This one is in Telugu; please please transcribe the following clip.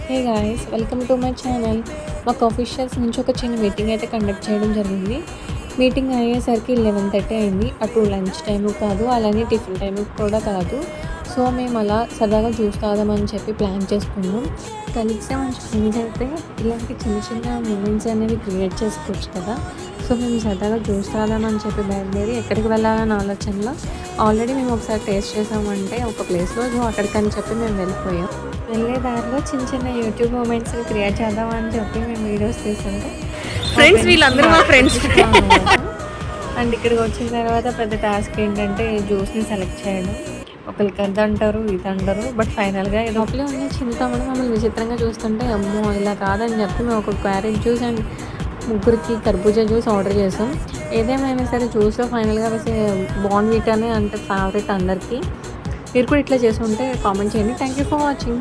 Hey guys, welcome to my channel. మాకు ఆఫీషియల్స్ నుంచి ఒక చిన్న మీటింగ్ అయితే కండక్ట్ చేయడం జరిగింది. మీటింగ్ అయ్యేసరికి 11:30 అయింది. అటు లంచ్ టైము కాదు, అలానే టిఫిన్ టైము కూడా కాదు. సో మేము అలా సరదాగా జ్యూస్ తాగుదామని చెప్పి ప్లాన్ చేసుకున్నాం. కలిసే మంచి ఫ్రెండ్స్ అయితే ఇలాంటి చిన్న చిన్న మూమెంట్స్ అనేవి క్రియేట్ చేసుకోవచ్చు కదా. సో మేము సరదాగా జ్యూస్ తాగుదామని చెప్పి బయలుదేరి ఎక్కడికి వెళ్ళాలని ఆలోచనలో ఆల్రెడీ మేము ఒకసారి టేస్ట్ చేసామంటే ఒక ప్లేస్లో, సో అక్కడికని చెప్పి మేము వెళ్ళిపోయాం. వెళ్ళే దారిలో చిన్న చిన్న యూట్యూబ్ మూమెంట్స్ క్రియేట్ చేద్దామని చెప్పి మేము వీడియోస్ తీస్తుంటే ఫ్రెండ్స్ వీళ్ళందరూ మా ఫ్రెండ్స్. అండ్ ఇక్కడికి వచ్చిన తర్వాత పెద్ద టాస్క్ ఏంటంటే జ్యూస్ని సెలెక్ట్ చేయడం. ఒకరికి అది అంటారు, ఇది అంటారు, బట్ ఫైనల్గా ఏదో లోపలే ఉన్న చిన్న తమ్ముడు మమ్మల్ని విచిత్రంగా చూస్తుంటే అమ్మో ఇలా కాదని చెప్పి మేము ఒక క్యారెట్ జ్యూస్ అండ్ ముగ్గురికి కర్బూజా జ్యూస్ ఆర్డర్ చేసాం. ఏదేమైనా సరే జ్యూస్లో ఫైనల్గా వేసే బోర్న్విటానే అంటే ఫేవరెట్ అందరికీ. మీరు కూడా ఇట్లా చేసి ఉంటే కామెంట్ చేయండి. Thank you for watching.